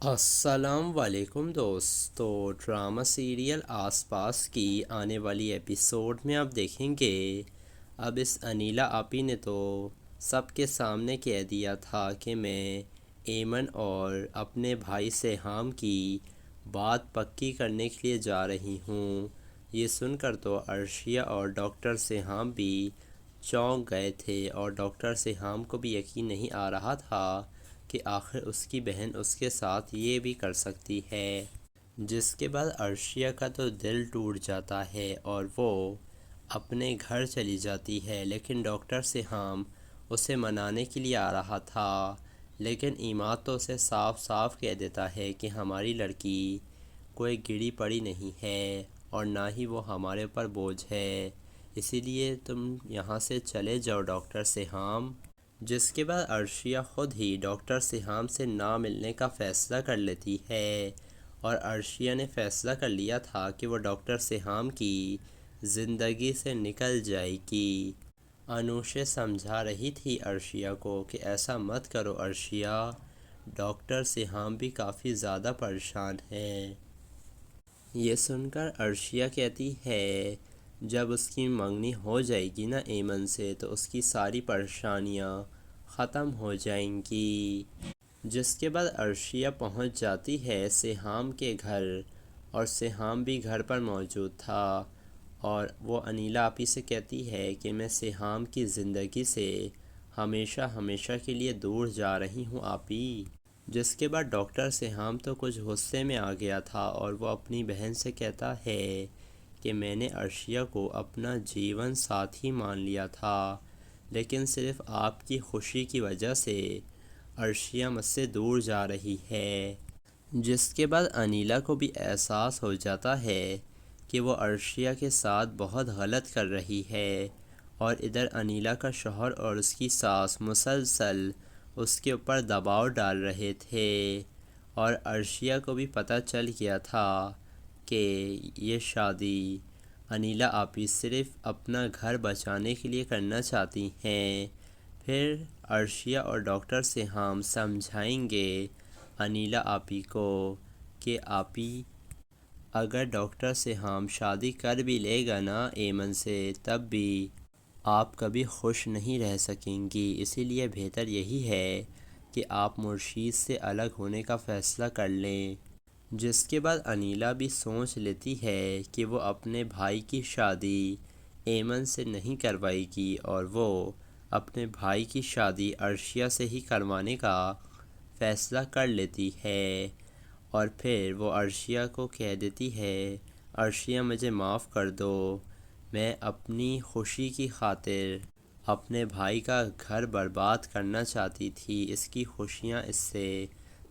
السلام علیکم دوستو، ڈرامہ سیریل آس پاس کی آنے والی ایپیسوڈ میں آپ دیکھیں گے۔ اب اس انیلا آپی نے تو سب کے سامنے کہہ دیا تھا کہ میں ایمن اور اپنے بھائی سیہام کی بات پکی کرنے کے لیے جا رہی ہوں۔ یہ سن کر تو عرشیہ اور ڈاکٹر سیہام بھی چونک گئے تھے، اور ڈاکٹر سیہام کو بھی یقین نہیں آ رہا تھا کہ آخر اس کی بہن اس کے ساتھ یہ بھی کر سکتی ہے۔ جس کے بعد عرشیہ کا تو دل ٹوٹ جاتا ہے اور وہ اپنے گھر چلی جاتی ہے، لیکن ڈاکٹر سیہام اسے منانے کے لیے آ رہا تھا، لیکن عماد تو اسے صاف صاف کہہ دیتا ہے کہ ہماری لڑکی کوئی گری پڑی نہیں ہے اور نہ ہی وہ ہمارے اوپر بوجھ ہے، اسی لیے تم یہاں سے چلے جاؤ ڈاکٹر سیہام۔ جس کے بعد عرشیہ خود ہی ڈاکٹر سیہام سے نہ ملنے کا فیصلہ کر لیتی ہے، اور عرشیہ نے فیصلہ کر لیا تھا کہ وہ ڈاکٹر سیہام کی زندگی سے نکل جائے گی۔ انوشے سمجھا رہی تھی عرشیہ کو کہ ایسا مت کرو عرشیہ، ڈاکٹر سیہام بھی کافی زیادہ پریشان ہیں۔ یہ سن کر عرشیہ کہتی ہے جب اس کی منگنی ہو جائے گی نا ایمن سے تو اس کی ساری پریشانیاں ختم ہو جائیں گی۔ جس کے بعد عرشیہ پہنچ جاتی ہے سیہام کے گھر، اور سیہام بھی گھر پر موجود تھا، اور وہ انیلا آپی سے کہتی ہے کہ میں سیہام کی زندگی سے ہمیشہ ہمیشہ کے لیے دور جا رہی ہوں آپی۔ جس کے بعد ڈاکٹر سیہام تو کچھ غصے میں آ گیا تھا، اور وہ اپنی بہن سے کہتا ہے کہ میں نے عرشیہ کو اپنا جیون ساتھی مان لیا تھا، لیکن صرف آپ کی خوشی کی وجہ سے عرشیہ مجھ سے دور جا رہی ہے۔ جس کے بعد انیلا کو بھی احساس ہو جاتا ہے کہ وہ عرشیہ کے ساتھ بہت غلط کر رہی ہے، اور ادھر انیلا کا شوہر اور اس کی ساس مسلسل اس کے اوپر دباؤ ڈال رہے تھے، اور عرشیہ کو بھی پتہ چل گیا تھا کہ یہ شادی انیلا آپی صرف اپنا گھر بچانے کے لیے کرنا چاہتی ہیں۔ پھر عرشیہ اور ڈاکٹر سیہام سمجھائیں گے انیلا آپی کو کہ آپی اگر ڈاکٹر سیہام شادی کر بھی لے گا نا ایمن سے، تب بھی آپ کبھی خوش نہیں رہ سکیں گی، اسی لیے بہتر یہی ہے کہ آپ مرشید سے الگ ہونے کا فیصلہ کر لیں۔ جس کے بعد انیلا بھی سوچ لیتی ہے کہ وہ اپنے بھائی کی شادی ایمن سے نہیں کروائے گی، اور وہ اپنے بھائی کی شادی عرشیہ سے ہی کروانے کا فیصلہ کر لیتی ہے، اور پھر وہ عرشیہ کو کہہ دیتی ہے عرشیہ مجھے معاف کر دو، میں اپنی خوشی کی خاطر اپنے بھائی کا گھر برباد کرنا چاہتی تھی، اس کی خوشیاں اس سے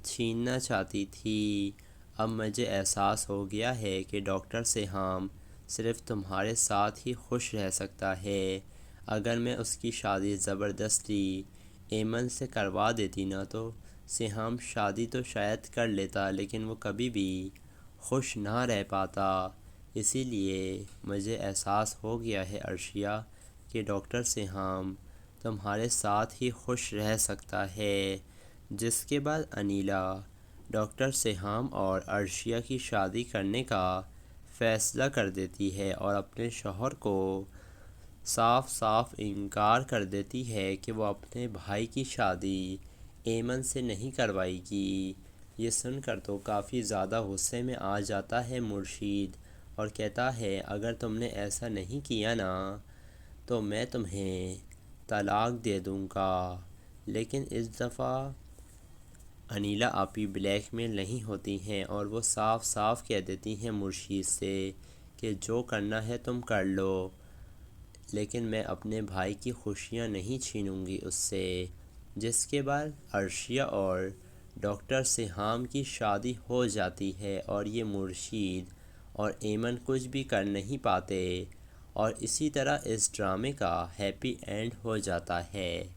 چھیننا چاہتی تھی۔ اب مجھے احساس ہو گیا ہے کہ ڈاکٹر سیہام صرف تمہارے ساتھ ہی خوش رہ سکتا ہے، اگر میں اس کی شادی زبردستی ایمن سے کروا دیتی نا تو سیہام شادی تو شاید کر لیتا، لیکن وہ کبھی بھی خوش نہ رہ پاتا، اسی لیے مجھے احساس ہو گیا ہے عرشیہ کہ ڈاکٹر سیہام تمہارے ساتھ ہی خوش رہ سکتا ہے۔ جس کے بعد انیلا ڈاکٹر سیہام اور عرشیہ کی شادی کرنے کا فیصلہ کر دیتی ہے، اور اپنے شوہر کو صاف صاف انکار کر دیتی ہے کہ وہ اپنے بھائی کی شادی ایمن سے نہیں کروائے گی۔ یہ سن کر تو کافی زیادہ غصے میں آ جاتا ہے مرشید، اور کہتا ہے اگر تم نے ایسا نہیں کیا نا تو میں تمہیں طلاق دے دوں گا، لیکن اس دفعہ انیلا آپی بلیک میل نہیں ہوتی ہیں، اور وہ صاف صاف کہہ دیتی ہیں مرشید سے کہ جو کرنا ہے تم کر لو، لیکن میں اپنے بھائی کی خوشیاں نہیں چھینوں گی اس سے۔ جس کے بعد عرشیہ اور ڈاکٹر سیہام کی شادی ہو جاتی ہے، اور یہ مرشید اور ایمن کچھ بھی کر نہیں پاتے، اور اسی طرح اس ڈرامے کا ہیپی اینڈ ہو جاتا ہے۔